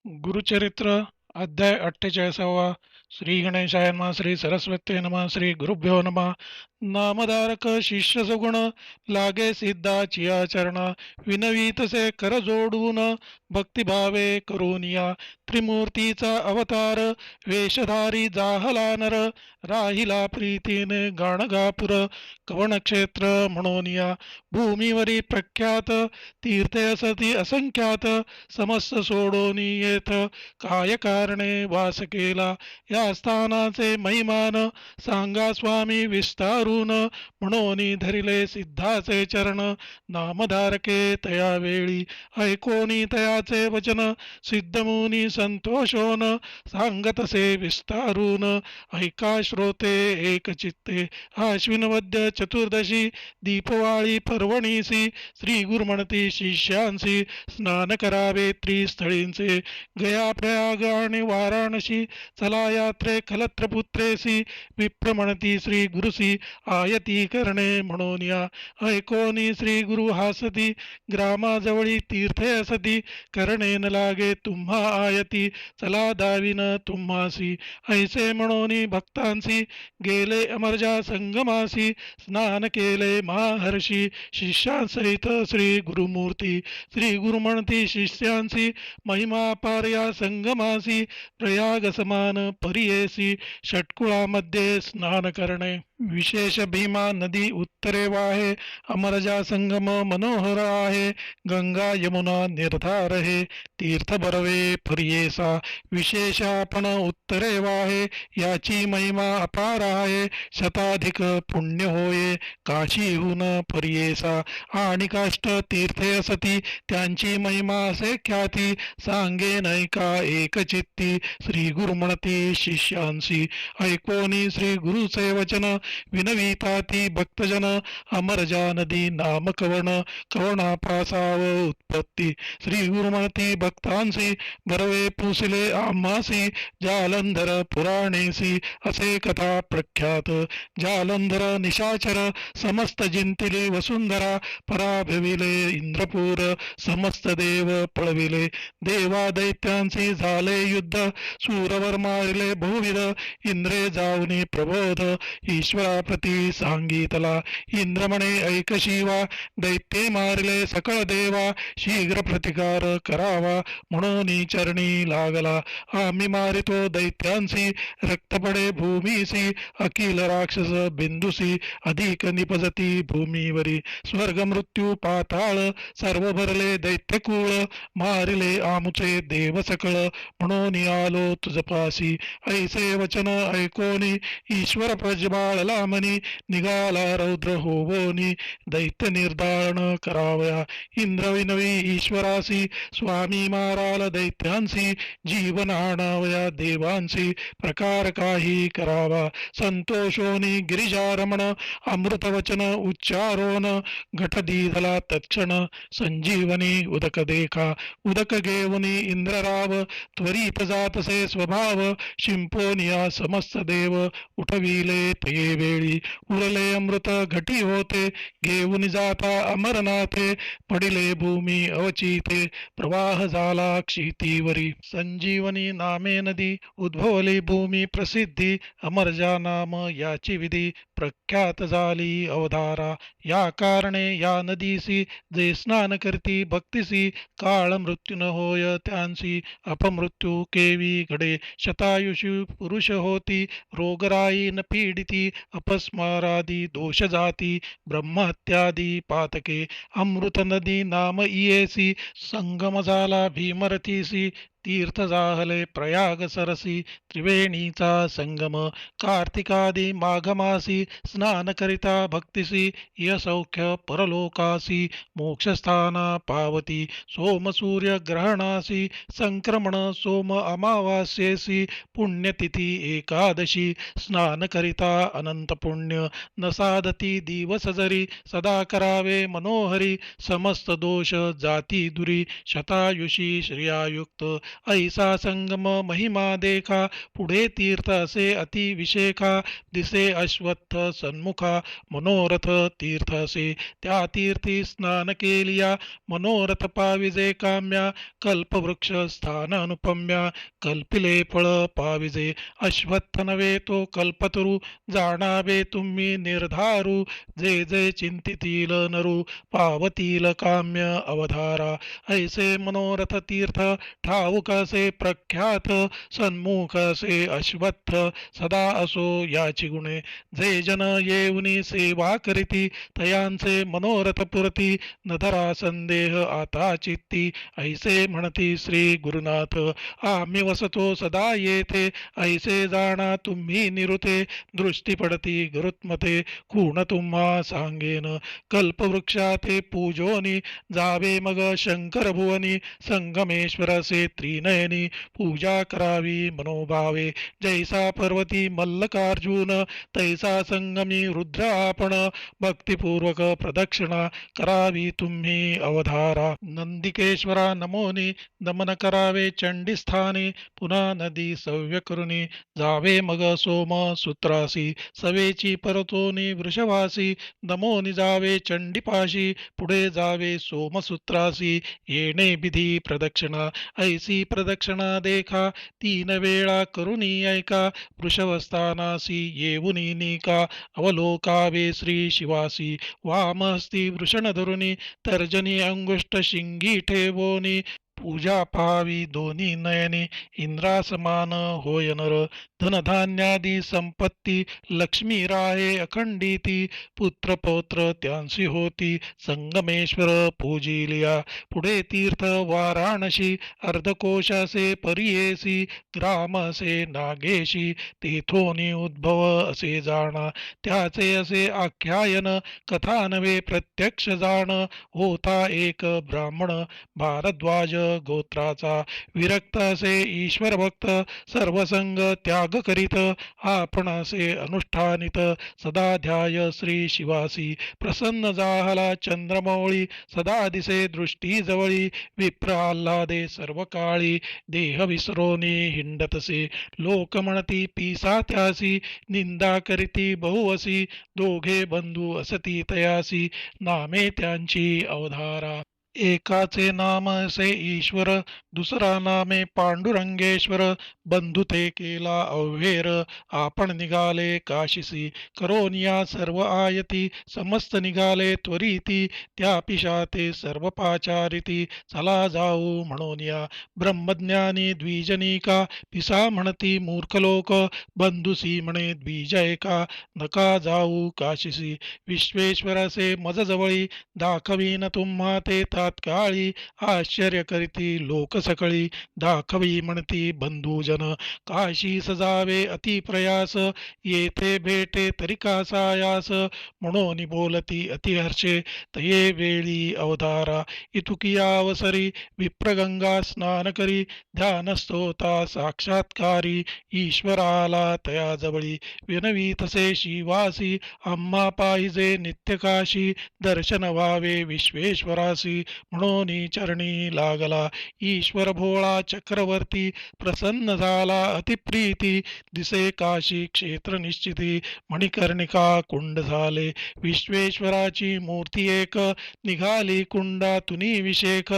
गुरुचरित्र अध्याय 48. श्री गणेशाय नमः. श्री सरस्वती नमः. श्री गुरुभ्यो नमः. नामधारक शिष्य सगुण लागे सिद्धाची आचरण विनवीतसे कर जोडून भक्तिभावे करूनिया त्रिमूर्तीचा अवतार वेशधारी जाहला नर राहिला प्रीतीने गाणगापुर कवनक्षेत्र म्हणूनिया भूमीवरी प्रख्यात तीर्थे असती असंख्यात समस्त सोडोनी येथ काय कारणे वास केला या स्थानाचे महिमान सांगा स्वामी विस्तारून म्हणून धरिले सिद्धाचे चरण नामधारके तया वेळी ऐकोनी तयाचे वचन सिद्धमुनी संतोषोन सांगतसे विस्तारून ऐका श्रोते एक चित्ते आश्विनवद्य चतुर्दशी दीपवाळी पर्वणीसी श्री गुरुमणती शिष्यांसी स्नान करावे त्रिस्थळींचे गया प्रयाग आणि वाराणसी चला यात्रे खलत्रपुत्रेसी विप्र म्हणती श्री गुरुसी आयती करणे म्हणून या ऐकोनी श्री गुरु हासती ग्रामाजवळी तीर्थे असती करणे न लागे तुम्हा आयती चला दाविन तुम्हासी ऐसे म्हणून भक्तांसी गेले अमरजा संगमासी स्नान केले महाहर्षी शिष्यांसहित श्री गुरुमूर्ती श्री गुरु म्हणती शिष्यांसी महिमा पार या संगमासी प्रयाग समान परियेसी षटकुळामध्ये स्नान करणे विशेष भीमा नदी उत्तरे वाहे अमरजा संगम मनोहर आहे गंगा यमुना निर्धार हे तीर्थ बरवे फरियेसा विशेष आपण उत्तरे वाहे याची महिमा अपार आहे शताधिक पुण्य होये काशीहून फरियेसा आणि काष्ट तीर्थे असती त्यांची महिमा असे ख्याती सांगे नैका एकचित्ती श्री गुरु म्हणती शिष्यांसी ऐकोनी श्री गुरुचे वचन विनविता ती भक्तजन अमरजा नदी नाम कवण कवणापासाव उत्पत्ती श्री गुरुमती भक्तांसी बरवे पुसले आम्हासी जालंधर पुराणेसी असे कथा प्रख्यात जालंधर निशाचर समस्त जिंतिले वसुंधरा पराभविले इंद्रपूर समस्त देव पळविले देवा दैत्यांसी झाले युद्ध सूरवर मारिले बहुविध इंद्रे जाऊनी प्रबोध ईश्वराप्रती सांगितला इंद्रमणे ऐक शिवा दैत्ये मारिले सकळ देवा शीघ्र प्रतिकार करावा म्हणून चरणी लागला आम्ही मारितो दैत्यांसी रक्त पडे भूमीसी अखिल राक्षस बिंदुसी अधिक निपजती भूमीवरी स्वर्ग मृत्यू पाताळ सर्व भरले दैत्यकुळ मारिले आमुचे देव सकळ म्हणून आलो तुझपासी ऐसे वचन ऐकोनी ईश्वर प्रज्वाळला मनी निघाला रौद्र होवोनी दैत्य निर्धारण करावया इंद्र विनवी ईश्वरासी स्वामी माराल दैत्यांसी जीवन आणावया देवांसी प्रकार काही करावा संतोषोनी गिरिजारमण अमृत वचन उच्चारोन घट दीधला तत्क्षण संजीवनी उदक देखा उदक घेऊनी इंद्रराव त्वरित जातसे स्वभाव शिंपोनिया समस्त देव उठविले ते वेळी उरले अमृत घटी होते घेऊन जाता अमरनाथे पडिले भूमी अवचिते प्रवाह झाला क्षितीवरी संजीवनी नामे नदी उद्भवली भूमी प्रसिद्धी अमरजा नाम याची विधी प्रख्यात झाली अवधारा या कारणे या नदीसी जे स्नान करती भक्तिसी काळ मृत्यू न होय त्यांसी अपमृत्यू केवी घडे शतायुषी पुरुष होती रोगराई न पीडिती अपस्मारादी दोष जाती ब्रह्महत्यादी पातके अमृत नदी नाम इयेसी संगम झाला भीमरथीसी तीर्थ जाहले प्रयाग सरसी त्रिवेणीचा संगम कार्तिकादी माघमासी स्नान करिता भक्तिसी यसौख्य परलोकासी मोक्षस्थाना पावती सोम सूर्य ग्रहणासी संक्रमण सोम अमावास्येसी पुण्यतिथी एकादशी स्नान करिता अनंत पुण्य न साधती दिवस जरी सदा करावे मनोहरी समस्त दोष जाती दुरी शतायुषी श्रियायुक्त ऐसा संगम महिमा देखा पुढे तीर्थ असे अतिविशेखा दिसे अश्वत्थ तीर्थ सन्मुखा मनोरथ तीर्थ असे. त्या तीर्थी स्नान केलिया मनोरथ पाविजे काम्या. कल्पवृक्ष स्थान अनुपम्या कल्पिले फळ पाविजे. अश्वत्थ नव्हे तो कल्पतरू जाणावे तुम्ही निर्धारू. जे जे चिंतितील नरू पावतील काम्य अवधारा. ऐसे मनोरथ तीर्थ ठाऊक असे प्रख्यात. सन्मुख असे अश्वत्थ सदा असो याची गुणे. जे जन येऊनी सेवा करीती तयांचे मनोरथ पुरती. नधरा संदेह आता चित्ती ऐसे म्हणती श्री गुरुनाथ. आम्ही वसतो सदा येथे ऐसे जाणा तुम्ही निरुते. दृष्टी पडती गुरुत्मते खूण तुम्हा सांगेन. कल्पवृक्षाते पूजोनी जावे मग शंकर भुवनी. संगमेश्वरसे त्रिनयनी पूजा करावी मनोभावे. जैसा पर्वती मल्लकार्जुन तैसा संगमी रुद्र आपण. भक्तिपूर्वक प्रदक्षिणा करावी तुम्ही अवधारा. नंदिकेश्वरा नमोनी नमन करावे चंडीस्थानी. पुन्हा नदी सव्य करुनी जावे मग सोम सूत्रासी. सवेची परतोनी वृषभासी नमोनी जावे चंडीपाशी. पुढे जावे सोमसूत्रासी येणे विधी प्रदक्षिणा. ऐसी प्रदक्षिणा देखा तीन वेळा करुनी ऐका. वृषभस्थानासी येऊनी निका अवलोकावे श्री शिवासी. वामहस्ती वृषण धरुनी तर्जनी अंगुष्ठ शिंगी ठेवोनी. पूजा पाहावी दोन्ही नयनी इंद्रासमान होय नर. धनधान्यादी संपत्ती लक्ष्मी राहे अखंडिती. पुत्र पौत्र त्यांसी होती संगमेश्वर पूजिलिया. पुढे तीर्थ वाराणसी अर्धकोशासे परियेसी. ग्राम असे नागेशी तेथोनी उद्भव असे जाणा. त्याचे असे आख्यायन कथा नव्हे प्रत्यक्ष जाण. होता एक ब्राह्मण भारद्वाज गोत्राचा. विरक्त असे ईश्वर भक्त सर्वसंग त्याग करीत. आपण असे अनुष्ठानित सदा ध्याय श्री शिवासी. प्रसन्न जाहला चंद्रमौळी सदा दिसे दृष्टी जवळी. विप्र आल्हादे सर्व काळी देह विसरोनी हिंडतसे. लोक म्हणती पिसा त्यासी निंदा करीती बहुवसी. दोघे बंधू असती तयासी नामे त्यांची अवधारा. एकाचे नाम असे ईश्वर दुसरा नामे पांडुरंगेश्वर. बंधू ते केला अव्हेर आपण निघाले काशीसी. करोनिया सर्व आयती समस्त निघाले त्वरिती. त्या पिशाते सर्व पाचारिती चला जाऊ म्हणूनिया. ब्रह्मज्ञानी द्विजनिका पिसा म्हणती मूर्ख लोक. बंधुसी म्हणे द्विज एका नका जाऊ काशीसी. विश्वेश्वरसे मज जवळी दाखवीन तुम्हा ते तात्काळी. आश्चर्य करीती लोक सकळी दाखवी म्हणती बंधुजन. काशी सजावे अति प्रयास येथे भेटे तरी का सायास. म्हणून बोलती अतिहर्षे तये वेळी अवधारा. इतुकिया अवसरी विप्रगंगा स्नान करी. ध्यानस्तोता साक्षात्कारी ईश्वराला तया जवळी. विनवी तसे शिवासी आम्हा पाहिजे नित्यकाशी. दर्शन व्हावे विश्वेश्वरासी म्हणून चरणी लागला. ईश्वर भोळा चक्रवर्ती प्रसन्न झाला अतिप्रीती. दिसे काशी क्षेत्र निश्चिती मणिकर्णिका कुंड झाले. विश्वेश्वराची मूर्ती एक निघाली कुंडातुनी विषेक.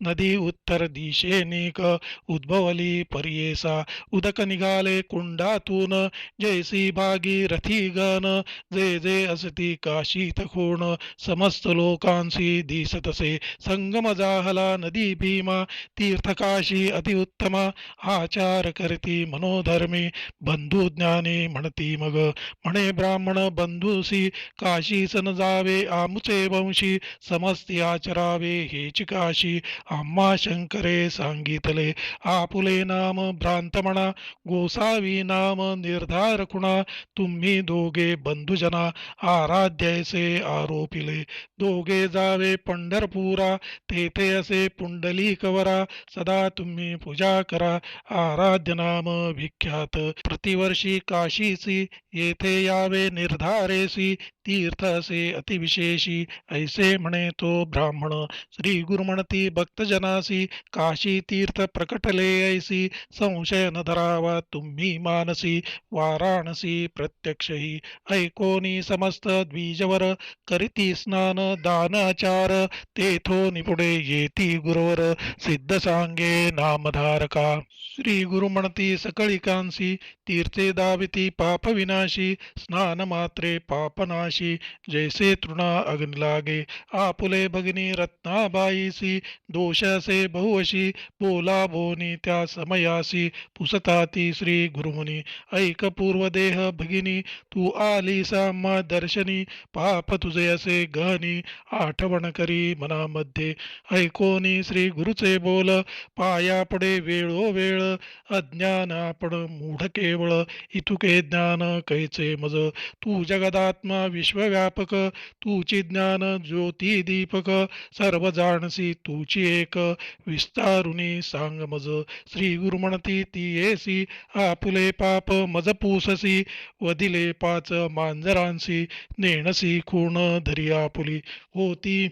नदी उत्तर दिशेनिक उद्भवली परियेसा. उदक निघाले कुंडातून जैसी भागीरथी गण. जे जे असती काशीत खूण समस्त लोकांसी दिसतसे. संगम जाहला नदी भीमा तीर्थकाशी अतिउत्तमा. आचार करती मनोधर्मी बंधू ज्ञानी म्हणती मग. म्हणे ब्राह्मण बंधूसी काशी सन जावे आमुचे वंशी. समस्ती आचरावे हेच काशी आम्हा शंकरे सांगितले. आपुले नाम भ्रांत म्हणा गोसावी नाम निर्धार खुणा. तुम्ही दोघे बंधुजना आराध्यैसे आरोपिले. दोघे जावे पंढरपुरा तेथे असे पुंडलिकवरा. सदा तुम्ही पूजा करा आराध्य नाम विख्यात. प्रतिवर्षी काशीसी येथे यावे निर्धारेसी तीर्थ असे अतिविशेषी ऐसे म्हणे तो ब्राह्मण. श्री गुरु म्हणती भक्तजनासी काशी तीर्थ प्रकटले ऐसी संशय न धरावा तुम्ही मानसी वाराणसी प्रत्यक्षही ऐकोनी समस्त द्विजवर करीती स्नान दान आचार तेथो निपुडे येती गुरुवर सिद्ध सांगे नामधारका. श्री गुरु म्हणती सकळिकांसी तीर्थे दाविती पाप विनाशी स्नान मात्रे पापनाशी जैसे तृणा अग्नी लागे आपुले भगिनी रत्नाबाईसी दोषासे बहुवशी बोला बोनी त्या समयासी पुसताती श्री गुरुमुनी ऐक पूर्वदेह भगिनी तू आली साम्मा दर्शनी पाप तुझे असे गहनी आठवण करी मनामध्ये ऐकोनी श्री गुरुचे बोल पाया पडे वेळोवेळ अज्ञान आपण मूढ केवळ इतुके ज्ञान कैचे मज तू जगदात्मा विश्वव्यापक तूची ज्ञान ज्योती दीपक सर्व जाणसी तूची एक विस्तारुनी सांग मज श्री गुरु म्हणती ती येसी आपुले पाप मज पूससी वदिले पाच मांजरांसी नेणसी खूण धरी आपुली होती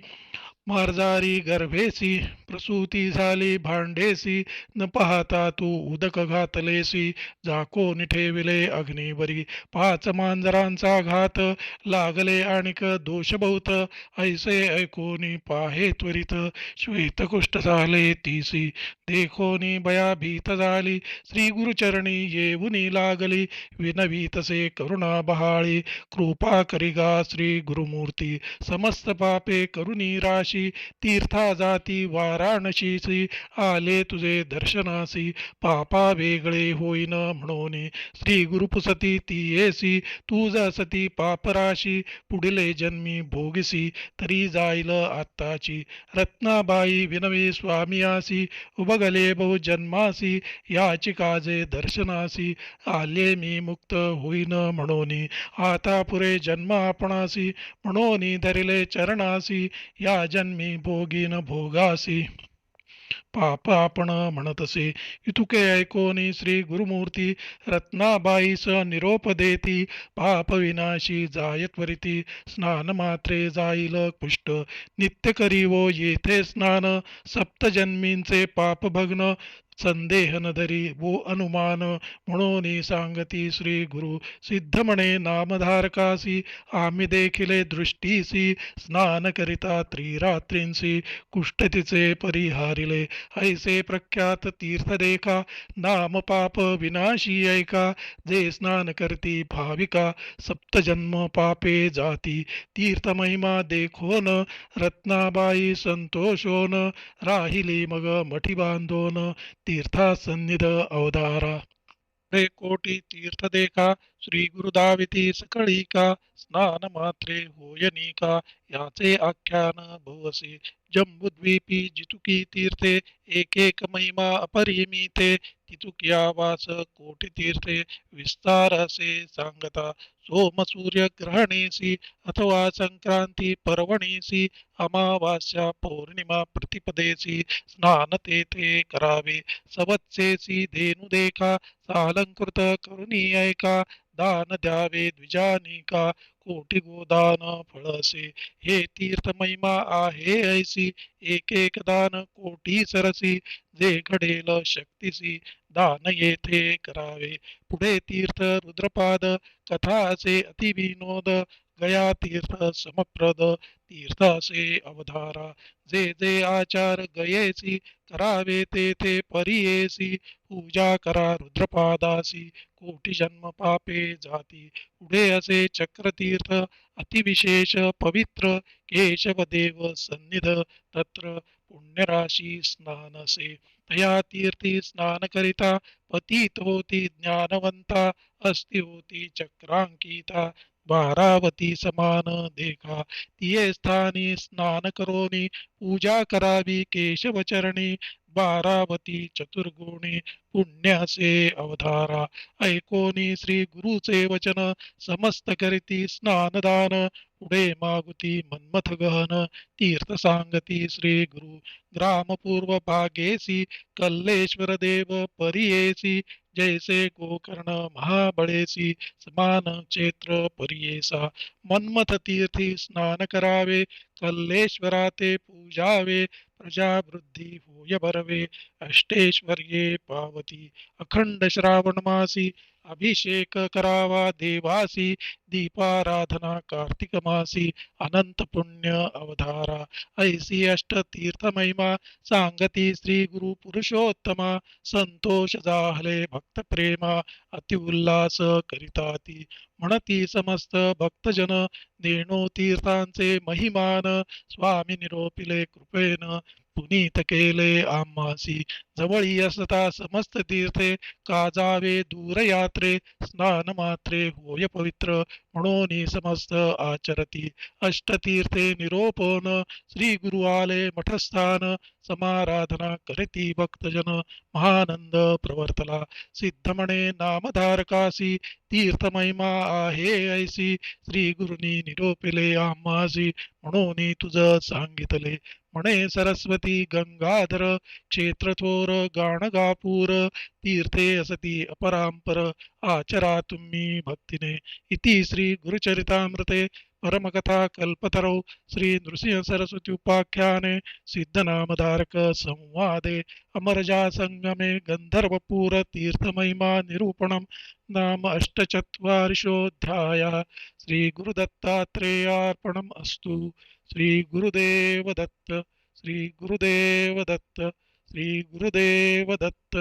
मार्जारी गर्भेसी प्रसूती झाली भांडेसी न पाहता तू उदक घातलेसी झाकोनी ठेविले अग्नीवरी पाच मांजरांचा घात लागले आणिक दोष बहुत ऐसे ऐकोनी पाहे त्वरित श्वेतकुष्ठ झाले तीसी देखोनी भयाभीत झाली श्री गुरुचरणी येऊनी लागली विनवीतसे करुणा बहाळी कृपा करिगा श्री गुरुमूर्ती समस्त पापे करुणी राशी तीर्था जाती वाराणसीसी आले तुझे दर्शनासी पापा वेगळे होईन म्हणून श्री गुरुपुसती ती येसी तू जसती पापराशी पुढले जन्मी भोगिसी तरी जाईल आत्ताची रत्नाबाई विनवे स्वामियासी उभगले बहु जन्मासी याची काजे दर्शनासी आले मी मुक्त होईन म्हणून आता पुरे जन्म आपणासी म्हणून धरिले चरणासी या जन्मी भोगीन भोगासी पाप आपण म्हणतसे इतुके ऐकोनी श्री गुरुमूर्ती रत्नाबाईस निरोप देती पाप विनाशी जाय त्वरिती स्नान मात्रे जाईल पुष्ट नित्य करीवो येथे स्नान सप्तजन्मींचे पाप भग्न संदेह न धरी वो अनुमान म्हणून सांगती श्री गुरु सिद्ध म्हणे नामधारकासी आम्ही देखिले दृष्टीसी स्नान करिता त्रिरात्रींसी कुष्ठतीचे परिहारिले ऐसे प्रख्यात तीर्थ देखा नाम पाप विनाशी ऐका जे स्नान करती भाविका सप्तजन्म पापे जाती तीर्थ महिमा देखोन रत्नाबाई संतोषोन राहिली मग मठी बांधोन तीर्थासन्निध अवतारा रे कोटी तीर्थ देखा श्री गुरुदाविती सकळीका स्नान मात्रे होयनिका याचे आख्यान भवसी जम्बुद्वीपी जितुकी तीर्थे एक एक महिमा अपरिमिते तितुकिया वास कोटी तीर्थे विस्तार असे सांगता सोम सूर्य ग्रहणेसी अथवा संक्रांती पर्वणीसी अमावास्या पौर्णिमा प्रतिपदेसी स्नान तेथे करावे सवत्सेसी धेनु देखा सालंकृत करुणी ऐका दान द्यावे द्विजानिका कोटी गोदान फळसे हे तीर्थ महिमा आहे ऐसी एक एक दान कोटी सरसी जे घडेल शक्तीसी दान येथे करावे पुढे तीर्थ रुद्रपाद कथा असे अतिविनोद गया तीर्थ समप्रद तीर्थ असे अवधारा जे जे आचार गयेसी करावे तेथे परियेसी पूजा करा रुद्रपादासी कोटी जन्म पापे जाती पुढे असे चक्रतीर्थ अतिविशेष पवित्र केशवदेव सन्निध तत्र पुण्यराशी स्नानसे तया तीर्थी स्नान करिता पतित होती ज्ञानवंता अस्ति होती चक्रांकिता बारावती समान देखा तिये स्थानी स्नान करोनी पूजा करावी केशवचरणी बारावती चतुर्गुणी पुण्याचे अवधारा ऐकोनी श्री गुरुचे वचन समस्त करीती स्नानदान पुढे मागुती मन्मथ गहन तीर्थ सांगती श्री गुरु ग्राम पूर्व भागेसी कल्लेश्वर देव परियेसी जैसे गोकर्ण महाबळेसी समान क्षेत्र परियेसा मन्मथ तीर्थी स्नान करावे कल्लेश्वरा ते पूजावे प्रजावृद्धी होय बरवे अष्टेश्वर्ये पावती अखंड श्रावण मासी अभिषेक करावा देवासी दीपाराधना कार्तिक मासी अनंत पुण्य अवधारा ऐसी अष्ट तीर्थ महिमा सांगती श्री गुरु पुरुषोत्तमा संतोष जाहले भक्त प्रेमा अति उल्हास करिताती म्हणती समस्त भक्तजन देणो तीर्थांचे महिमान स्वामी निरोपिले कृपेन पुनीत केले आम्हासी जवळी असता समस्त तीर्थे का जावे दूर यात्रे स्नान मात्रे होय पवित्र म्हणून समस्त आचरती अष्टतीर्थे निरोपन श्री गुरु आले मठस्थान समाराधना करती भक्तजन महानंद प्रवर्तला सिद्धमणे नामधारकासी तीर्थ महिमा आहे ऐसी श्री गुरुनी निरोपिले आम्हासी म्हणून तुझ सांगितले म्हणे सरस्वती गंगाधर क्षेत्र थोर गाणगापूर तीर्थे असती अपरांपर आचरा तुम्ही भक्तीने इति श्री गुरुचरितामृते परमकथा कल्पतरौ श्री नृसिंह सरस्वती उपाख्याने सिद्धनामधारक संवादे अमरजा संगमे गंधर्वपूर तीर्थमहिमा निरूपणम नाम अष्टचत्वारिंशोऽध्याय श्री गुरुदत्तात्रेयार्पणम् अस्तु श्री गुरुदेव दत्त श्री गुरुदेव दत्त श्री गुरुदेव दत्त